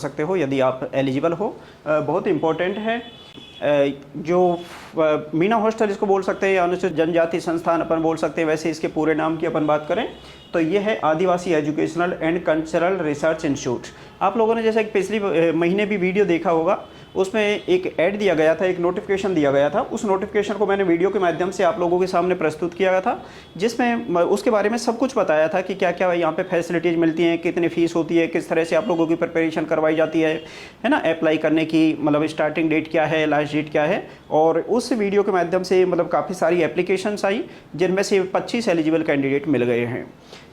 सकते हो यदि आप एलिजिबल हो। बहुत इम्पोर्टेंट है। जो मीना हॉस्टल इसको बोल सकते हैं या अनुसूचित जनजाति संस्थान अपन बोल सकते हैं, वैसे इसके पूरे नाम की अपन बात करें तो ये है Adivasi educational and cultural research institute. आप लोगों ने जैसे पिछली महीने भी वीडियो देखा होगा, उसमें एक ऐड दिया गया था, एक नोटिफिकेशन दिया गया था। उस नोटिफिकेशन को मैंने वीडियो के माध्यम से आप लोगों के सामने प्रस्तुत किया गया था, जिसमें उसके बारे में सब कुछ बताया था कि क्या क्या यहाँ पे फैसिलिटीज़ मिलती हैं, कितनी फ़ीस होती है, किस तरह से आप लोगों की प्रिपरेशन करवाई जाती है ना, अप्लाई करने की मतलब स्टार्टिंग डेट क्या है, लास्ट डेट क्या है। और उस वीडियो के माध्यम से मतलब काफ़ी सारी एप्लीकेशंस आई, जिनमें से 25 एलिजिबल कैंडिडेट मिल गए हैं।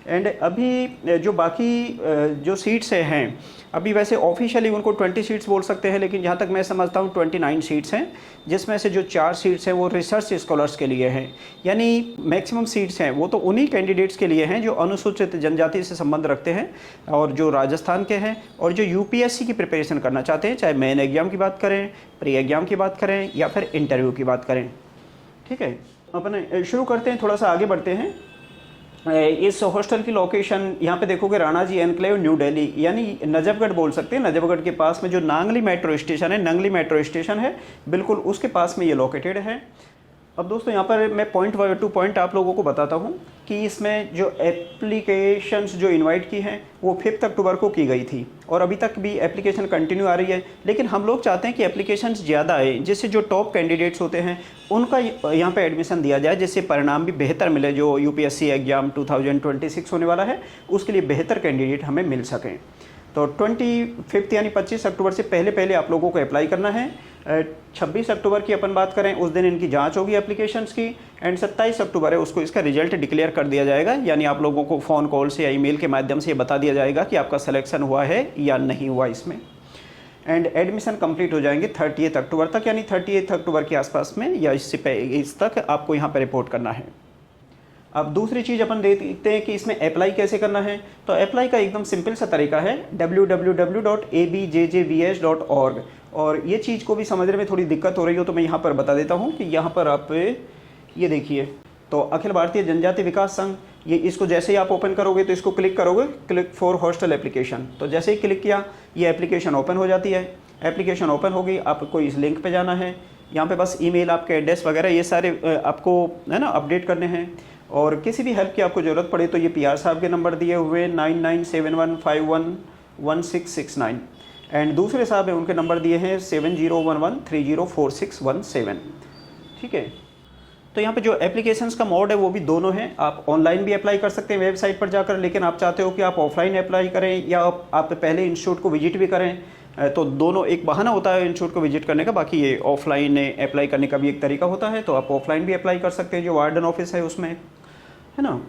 एंड अभी जो बाकी जो सीट्स हैं, अभी वैसे ऑफिशियली उनको 20 सीट्स बोल सकते हैं, लेकिन जहाँ तक मैं समझता हूँ 29 सीट्स हैं, जिसमें से जो 4 सीट्स हैं वो रिसर्च स्कॉलर्स के लिए हैं। यानी मैक्सिमम सीट्स हैं वो तो उन्हीं कैंडिडेट्स के लिए हैं जो अनुसूचित जनजाति से संबंध रखते हैं और जो राजस्थान के हैं और जो यूपीएससी की प्रिपरेशन करना चाहते हैं, चाहे मेन एग्जाम की बात करें, प्री एग्जाम की बात करें या फिर इंटरव्यू की बात करें। ठीक है, अपन शुरू करते हैं, थोड़ा सा आगे बढ़ते हैं। इस हॉस्टल की लोकेशन यहाँ पे देखोगे, राणा जी एनक्लेव, न्यू दिल्ली, यानी नजफगढ़ बोल सकते हैं। नजफगढ़ के पास में जो नांगली मेट्रो स्टेशन है, नंगली मेट्रो स्टेशन है, बिल्कुल उसके पास में ये लोकेटेड है। अब दोस्तों यहाँ पर मैं पॉइंट टू पॉइंट आप लोगों को बताता हूँ कि इसमें जो एप्लीकेशंस जो इनवाइट की हैं वो 5 अक्टूबर को की गई थी और अभी तक भी एप्लीकेशन कंटिन्यू आ रही है। लेकिन हम लोग चाहते हैं कि एप्लीकेशंस ज़्यादा आए, जिससे जो टॉप कैंडिडेट्स होते हैं उनका यहाँ पे एडमिशन दिया जाए, जिससे परिणाम भी बेहतर मिले। जो यूपीएससी एग्जाम 2026 होने वाला है उसके लिए बेहतर कैंडिडेट हमें मिल सकें। तो 25 यानी 25 अक्टूबर से पहले आप लोगों को अप्लाई करना है। 26 अक्टूबर की अपन बात करें, उस दिन इनकी जांच होगी एप्लीकेशंस की, एंड 27 अक्टूबर है उसको इसका रिजल्ट डिक्लेयर कर दिया जाएगा। यानी आप लोगों को फ़ोन कॉल से या ईमेल के माध्यम से ये बता दिया जाएगा कि आपका सिलेक्शन हुआ है या नहीं हुआ इसमें। एंड एडमिशन कंप्लीट हो जाएंगे 30 अक्टूबर तक, यानी 30 अक्टूबर के आसपास में या इस तक आपको यहाँ पर रिपोर्ट करना है। अब दूसरी चीज़ अपन देखते हैं कि इसमें अप्लाई कैसे करना है। तो अप्लाई का एकदम सिंपल सा तरीका है www.abjjvs.org। और ये चीज़ को भी समझने में थोड़ी दिक्कत हो रही हो तो मैं यहाँ पर बता देता हूँ कि यहाँ पर आप ये देखिए, तो अखिल भारतीय जनजाति विकास संघ, ये इसको जैसे ही आप ओपन करोगे तो इसको क्लिक करोगे, क्लिक फॉर हॉस्टल एप्लीकेशन। तो जैसे ही क्लिक किया ये एप्लीकेशन ओपन हो जाती है। एप्लीकेशन ओपन होगी, आपको इस लिंक पे जाना है। यहाँ पे बस ईमेल, आपके एड्रेस वगैरह ये सारे आपको है ना अपडेट करने हैं। और किसी भी हेल्प की आपको ज़रूरत पड़े तो ये PR साहब के नंबर दिए हुए 9971511669, एंड दूसरे साहब हैं उनके नंबर दिए हैं 7011304617। ठीक है, तो यहाँ पे जो एप्लीकेशंस का मोड है वो भी दोनों हैं। आप ऑनलाइन भी अप्लाई कर सकते हैं वेबसाइट पर जाकर, लेकिन आप चाहते हो कि आप ऑफलाइन अप्लाई करें या आप पहले इंस्टीट्यूट को विजिट भी करें, तो दोनों एक बहाना होता है इंस्टीट्यूट को विजिट करने का। बाकी ये ऑफलाइन अप्लाई करने का भी एक तरीका होता है, तो आप ऑफलाइन भी अप्लाई कर सकते हैं जो वार्डन ऑफिस है उसमें, है ना।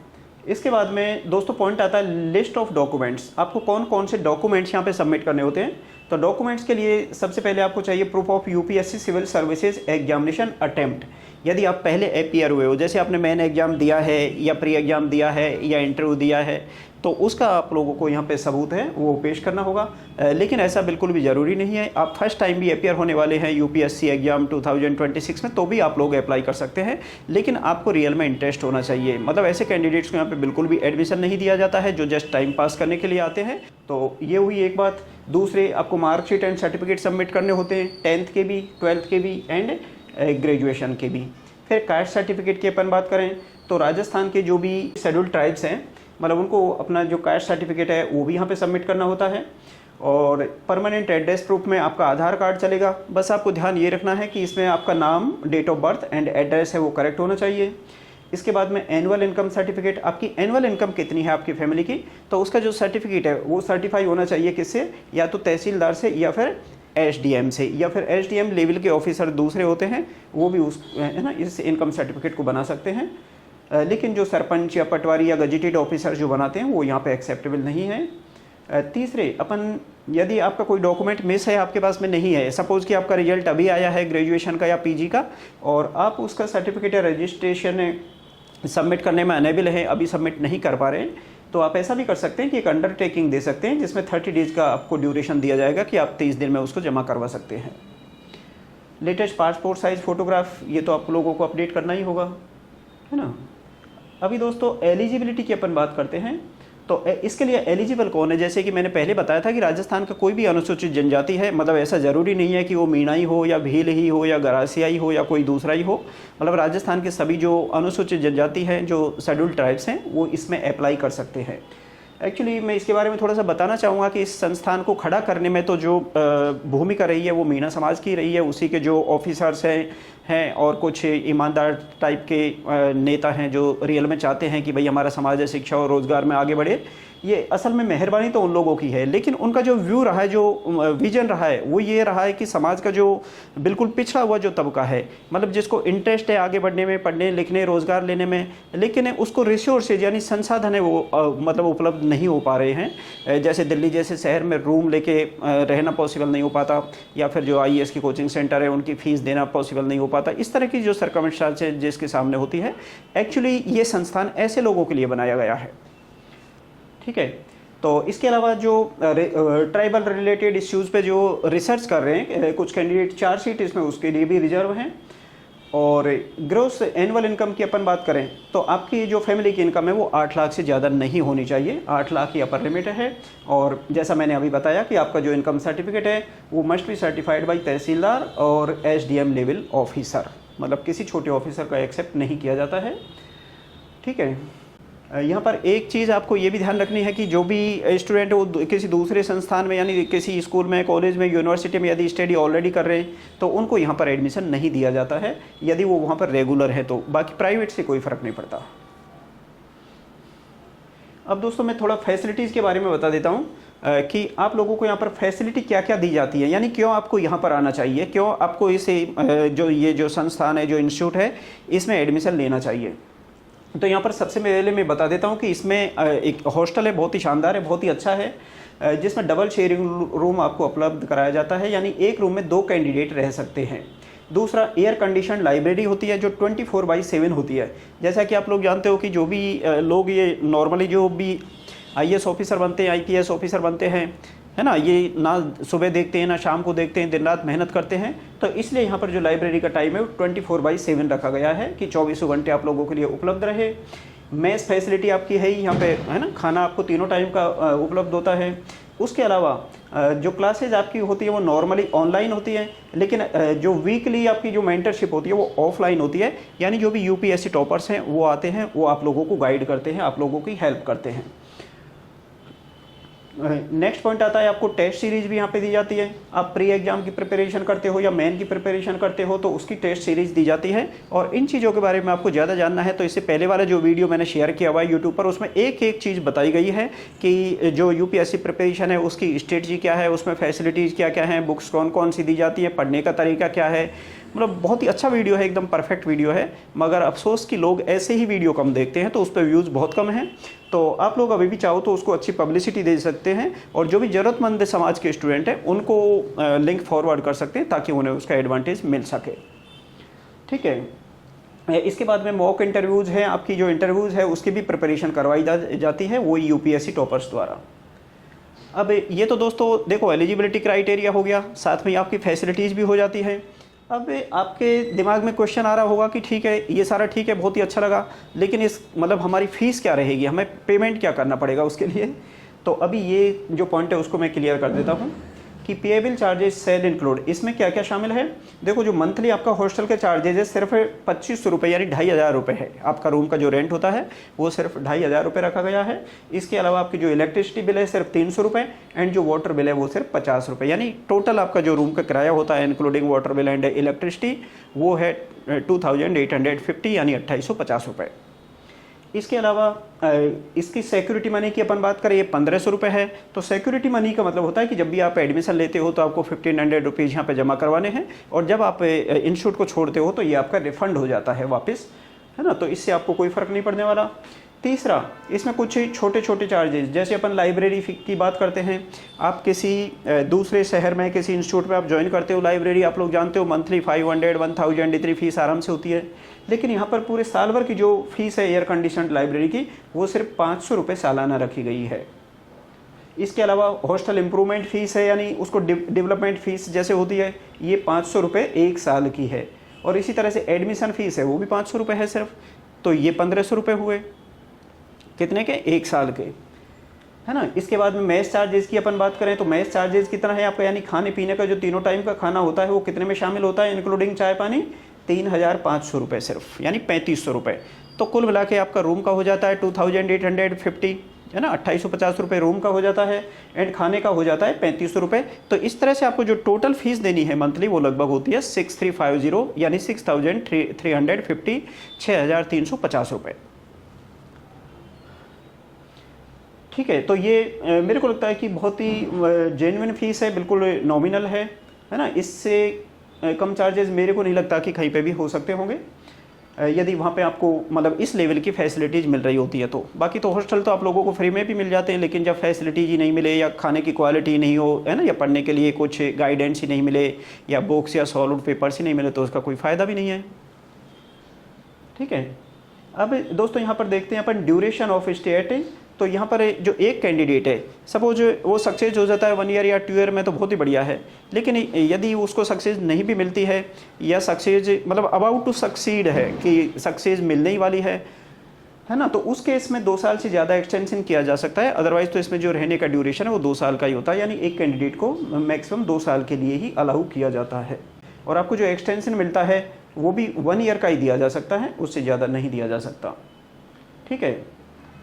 इसके बाद में दोस्तों पॉइंट आता है लिस्ट ऑफ डॉक्यूमेंट्स। आपको कौन कौन से डॉक्यूमेंट्स यहाँ पे सबमिट करने होते हैं। तो डॉक्यूमेंट्स के लिए सबसे पहले आपको चाहिए proof of UPSC civil services examination attempt. यदि आप पहले अपीयर हुए हो, जैसे आपने मेन एग्जाम दिया है या प्री एग्जाम दिया है या इंटरव्यू दिया है, तो उसका आप लोगों को यहाँ पे सबूत है वो पेश करना होगा। लेकिन ऐसा बिल्कुल भी ज़रूरी नहीं है। आप फर्स्ट टाइम भी अपीयर होने वाले हैं यूपीएससी एग्जाम 2026 में, तो भी आप लोग अप्लाई कर सकते हैं, लेकिन आपको रियल में इंटरेस्ट होना चाहिए। मतलब ऐसे कैंडिडेट्स को यहाँ पे बिल्कुल भी एडमिशन नहीं दिया जाता है जो जस्ट टाइम पास करने के लिए आते हैं। तो ये हुई एक बात। दूसरे, आपको मार्कशीट एंड सर्टिफिकेट सबमिट करने होते हैं, 10th के भी, 12th के भी एंड ग्रेजुएशन के भी। फिर कास्ट सर्टिफिकेट की अपन बात करें तो राजस्थान के जो भी शेड्यूल्ड ट्राइब्स हैं, मतलब उनको अपना जो कास्ट सर्टिफिकेट है वो भी यहाँ पे सबमिट करना होता है। और परमानेंट एड्रेस प्रूफ में आपका आधार कार्ड चलेगा। बस आपको ध्यान ये रखना है कि इसमें आपका नाम, date of birth and address है वो करेक्ट होना चाहिए। इसके बाद में एनुअल इनकम सर्टिफिकेट, आपकी एनुअल इनकम कितनी है आपकी फैमिली की, तो उसका जो सर्टिफिकेट है वो सर्टिफाई होना चाहिए किससे, या तो तहसीलदार से या फिर SDM से, या फिर SDM लेवल के ऑफिसर दूसरे होते हैं वो भी उस है ना इस इनकम सर्टिफिकेट को बना सकते हैं। लेकिन जो सरपंच या पटवारी या गजेटेड ऑफिसर जो बनाते हैं वो यहाँ पे एक्सेप्टेबल नहीं है। तीसरे, अपन यदि आपका कोई डॉक्यूमेंट मिस है, आपके पास में नहीं है, सपोज़ कि आपका रिजल्ट अभी आया है ग्रेजुएशन का या PG का, और आप उसका सर्टिफिकेट या रजिस्ट्रेशन सबमिट करने में अनेबल हैं, अभी सबमिट नहीं कर पा रहे हैं, तो आप ऐसा भी कर सकते हैं कि एक अंडरटेकिंग दे सकते हैं जिसमें 30 डेज़ का आपको ड्यूरेशन दिया जाएगा कि आप 30 दिन में उसको जमा करवा सकते हैं। लेटेस्ट पासपोर्ट साइज़ फ़ोटोग्राफ, ये तो आप लोगों को अपडेट करना ही होगा, है ना। अभी दोस्तों एलिजिबिलिटी की अपन बात करते हैं। तो इसके लिए एलिजिबल कौन है? जैसे कि मैंने पहले बताया था कि राजस्थान का कोई भी अनुसूचित जनजाति है, मतलब ऐसा ज़रूरी नहीं है कि वो मीणाई हो या भील ही हो या गरासियाई हो या कोई दूसरा ही हो, मतलब राजस्थान के सभी जो अनुसूचित जनजाति हैं, जो शेड्यूल्ड ट्राइब्स हैं, वो इसमें अप्लाई कर सकते हैं। एक्चुअली मैं इसके बारे में थोड़ा सा बताना चाहूँगा कि इस संस्थान को खड़ा करने में तो जो भूमिका रही है वो मीणा समाज की रही है, उसी के जो ऑफिसर्स हैं और कुछ ईमानदार टाइप के नेता हैं जो रियल में चाहते हैं कि भाई हमारा समाज है शिक्षा और रोज़गार में आगे बढ़े। ये असल में मेहरबानी तो उन लोगों की है, लेकिन उनका जो व्यू रहा है, जो विजन रहा है, वो ये रहा है कि समाज का जो बिल्कुल पिछड़ा हुआ जो तबका है, मतलब जिसको इंटरेस्ट है आगे बढ़ने में, पढ़ने लिखने रोज़गार लेने में, लेकिन उसको रिसोर्सेज यानी संसाधन है वो मतलब उपलब्ध नहीं हो पा रहे हैं। जैसे दिल्ली जैसे शहर में रूम लेके रहना पॉसिबल नहीं हो पाता, या फिर जो IAS की कोचिंग सेंटर है उनकी फ़ीस देना पॉसिबल नहीं हो पाता। इस तरह की जो सर्कमस्टेंसेस जिसके सामने होती है, एक्चुअली ये संस्थान ऐसे लोगों के लिए बनाया गया है। ठीक है, तो इसके अलावा जो ट्राइबल रिलेटेड इश्यूज़ पे जो रिसर्च कर रहे हैं कुछ कैंडिडेट, 4 सीट इसमें उसके लिए भी रिजर्व हैं। और ग्रोस एनुअल इनकम की अपन बात करें तो आपकी जो फैमिली की इनकम है वो 8 लाख से ज़्यादा नहीं होनी चाहिए, 8 लाख की अपर लिमिट है। और जैसा मैंने अभी बताया कि आपका जो इनकम सर्टिफिकेट है वो मस्ट बी सर्टिफाइड बाई तहसीलदार और SDM लेवल ऑफिसर, मतलब किसी छोटे ऑफिसर का एक्सेप्ट नहीं किया जाता है। ठीक है, यहाँ पर एक चीज़ आपको ये भी ध्यान रखनी है कि जो भी स्टूडेंट वो किसी दूसरे संस्थान में यानी किसी स्कूल में, कॉलेज में, यूनिवर्सिटी में यदि स्टडी ऑलरेडी कर रहे हैं तो उनको यहाँ पर एडमिशन नहीं दिया जाता है यदि वो वहाँ पर रेगुलर है तो। बाकी प्राइवेट से कोई फ़र्क नहीं पड़ता। अब दोस्तों मैं थोड़ा फैसिलिटीज़ के बारे में बता देता हूँ कि आप लोगों को यहाँ पर फैसिलिटी क्या क्या दी जाती है, यानी क्यों आपको यहाँ पर आना चाहिए, क्यों आपको इसे ये जो संस्थान है, जो इंस्टीट्यूट है, इसमें एडमिशन लेना चाहिए। तो यहाँ पर सबसे पहले मैं बता देता हूँ कि इसमें एक हॉस्टल है, बहुत ही शानदार है, बहुत ही अच्छा है, जिसमें डबल शेयरिंग रूम आपको उपलब्ध कराया जाता है, यानी एक रूम में 2 कैंडिडेट रह सकते हैं। दूसरा, एयर कंडीशन लाइब्रेरी होती है जो 24/7 होती है। जैसा कि आप लोग जानते हो कि जो भी लोग ये नॉर्मली जो भी IAS ऑफिसर बनते हैं, IPS ऑफिसर बनते हैं, है ना, ये ना सुबह देखते हैं ना शाम को देखते हैं, दिन रात मेहनत करते हैं। तो इसलिए यहाँ पर जो लाइब्रेरी का टाइम है वो 24/7 रखा गया है कि 24 घंटे आप लोगों के लिए उपलब्ध रहे। मेस फैसिलिटी आपकी है ही यहाँ पे, है ना, खाना आपको तीनों टाइम का उपलब्ध होता है। उसके अलावा जो क्लासेज आपकी होती है वो नॉर्मली ऑनलाइन होती है, लेकिन जो वीकली आपकी जो मेंटरशिप होती है वो ऑफलाइन होती है, यानी जो भी UPSC टॉपर्स हैं वो आते हैं, वो आप लोगों को गाइड करते हैं, आप लोगों की हेल्प करते हैं। नेक्स्ट पॉइंट आता है आपको टेस्ट सीरीज भी यहाँ पे दी जाती है। आप प्री एग्जाम की प्रिपरेशन करते हो या मेन की प्रिपरेशन करते हो तो उसकी टेस्ट सीरीज दी जाती है। और इन चीज़ों के बारे में आपको ज़्यादा जानना है तो इससे पहले वाला जो वीडियो मैंने शेयर किया हुआ है यूट्यूब पर, उसमें एक एक चीज़ बताई गई है कि जो UPSC प्रिपरेशन है उसकी स्ट्रेटजी क्या है, उसमें फैसिलिटीज़ क्या क्या हैं, बुक्स कौन कौन सी दी जाती है, पढ़ने का तरीका क्या है। मतलब बहुत ही अच्छा वीडियो है, एकदम परफेक्ट वीडियो है, मगर अफसोस कि लोग ऐसे ही वीडियो कम देखते हैं तो उस पर व्यूज़ बहुत कम हैं। तो आप लोग अभी भी चाहो तो उसको अच्छी पब्लिसिटी दे सकते हैं और जो भी ज़रूरतमंद समाज के स्टूडेंट हैं उनको लिंक फॉरवर्ड कर सकते हैं ताकि उन्हें उसका एडवांटेज मिल सके। ठीक है, इसके बाद में मॉक इंटरव्यूज़ हैं, आपकी जो इंटरव्यूज़ है उसकी भी प्रिपरेशन करवाई जाती है, वो UPSC टॉपर्स द्वारा। अब ये तो दोस्तों देखो एलिजिबिलिटी क्राइटेरिया हो गया, साथ में आपकी फैसिलिटीज़ भी हो जाती है। अब आपके दिमाग में क्वेश्चन आ रहा होगा कि ठीक है ये सारा ठीक है, बहुत ही अच्छा लगा, लेकिन इस मतलब हमारी फ़ीस क्या रहेगी, हमें पेमेंट क्या करना पड़ेगा उसके लिए। तो अभी ये जो पॉइंट है उसको मैं क्लियर कर देता हूँ कि पेएबल चार्जेस सेल इंक्लूड, इसमें क्या क्या शामिल है। देखो जो मंथली आपका हॉस्टल के चार्जेज है सिर्फ 2500 रुपये यानी 2500 रुपये है। आपका रूम का जो रेंट होता है वो सिर्फ 2500 रुपये रखा गया है। इसके अलावा आपकी जो इलेक्ट्रिसिटी बिल है सिर्फ 300 रुपये एंड जो वाटर बिल है वो सिर्फ 50 रुपये, यानी टोटल आपका जो रूम का किराया होता है including water bill and electricity वो है 2850 यानी 2850 रुपये। इसके अलावा इसकी सिक्योरिटी मनी की अपन बात करें, ये 1500 रुपये है। तो सिक्योरिटी मनी का मतलब होता है कि जब भी आप एडमिशन लेते हो तो आपको 1500 रुपीज़ यहाँ पे जमा करवाने हैं और जब आप इंस्टीट्यूट को छोड़ते हो तो ये आपका रिफंड हो जाता है वापस, है ना। तो इससे आपको कोई फ़र्क नहीं पड़ने वाला। तीसरा, इसमें कुछ छोटे छोटे चार्जेस, जैसे अपन लाइब्रेरी की बात करते हैं, आप किसी दूसरे शहर में किसी इंस्टीट्यूट में आप ज्वाइन करते हो लाइब्रेरी, आप लोग जानते हो मंथली 500 1000 इतनी फीस आराम से होती है। लेकिन यहाँ पर पूरे साल भर की जो फीस है एयर कंडीशन लाइब्रेरी की वो सिर्फ 500 रुपये सालाना रखी गई है। इसके अलावा हॉस्टल इम्प्रूवमेंट फ़ीस है, यानी उसको डेवलपमेंट फ़ीस जैसे होती है, ये 500 रुपये 1 साल की है। और इसी तरह से एडमिशन फ़ीस है वो भी 500 रुपये है सिर्फ, तो ये 1500 रुपये हुए कितने के, 1 साल के। है ना। इसके बाद में मेस चार्जेस की अपन बात करें तो मेस चार्जेस कितना है आपका, यानी खाने पीने का जो तीनों टाइम का खाना होता है वो कितने में शामिल होता है, इंक्लूडिंग चाय पानी, 3,500 रुपये सिर्फ, यानी 3,500 रुपये। तो कुल मिला के आपका रूम का हो जाता है 2,850, है ना, 2,850 रुपये रूम का हो जाता है, एंड खाने का हो जाता है 3,500 रुपये। तो इस तरह से आपको जो टोटल फीस देनी है मंथली वो लगभग होती है 6,350, यानी 6,350, 6,350 रुपये। ठीक है, तो ये मेरे को लगता है कि बहुत ही जेन्युइन फीस है, बिल्कुल नॉमिनल है ना। इससे कम चार्जेस मेरे को नहीं लगता कि कहीं पे भी हो सकते होंगे, यदि वहाँ पे आपको मतलब इस लेवल की फैसिलिटीज़ मिल रही होती है तो। बाकी तो हॉस्टल तो आप लोगों को फ्री में भी मिल जाते हैं, लेकिन जब फैसिलिटीज़ ही नहीं मिले या खाने की क्वालिटी नहीं हो, है ना, या पढ़ने के लिए कुछ गाइडेंस ही नहीं मिले या बुक्स या सॉलिड पेपर्स ही नहीं मिले तो उसका कोई फ़ायदा भी नहीं है। ठीक है, अब दोस्तों यहाँ पर देखते हैं अपन ड्यूरेशन ऑफ स्टे एट। तो यहाँ पर जो एक कैंडिडेट है, सपोज वो सक्सेस हो जाता है 1 ईयर या 2 ईयर में तो बहुत ही बढ़िया है, लेकिन यदि उसको सक्सेस नहीं भी मिलती है या सक्सेस मतलब अबाउट टू सक्सीड है कि सक्सेस मिलने ही वाली है ना, तो उस केस में 2 साल से ज़्यादा एक्सटेंशन किया जा सकता है। अदरवाइज तो इसमें जो रहने का ड्यूरेशन है वो 2 साल का ही होता है, यानी एक कैंडिडेट को मैक्सिमम 2 साल के लिए ही अलाउ किया जाता है। और आपको जो एक्सटेंशन मिलता है वो भी 1 ईयर का ही दिया जा सकता है, उससे ज़्यादा नहीं दिया जा सकता। ठीक है,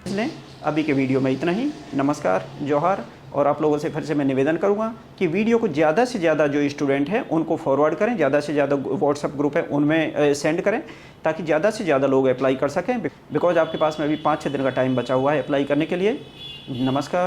इसलिए अभी के वीडियो में इतना ही। नमस्कार, जोहार। और आप लोगों से फिर से मैं निवेदन करूंगा कि वीडियो को ज़्यादा से ज़्यादा जो स्टूडेंट हैं उनको फॉरवर्ड करें, ज़्यादा से ज़्यादा व्हाट्सअप ग्रुप है उनमें सेंड करें, ताकि ज़्यादा से ज़्यादा लोग अप्लाई कर सकें, बिकॉज आपके पास में अभी 5-6 दिन का टाइम बचा हुआ है अप्लाई करने के लिए। नमस्कार।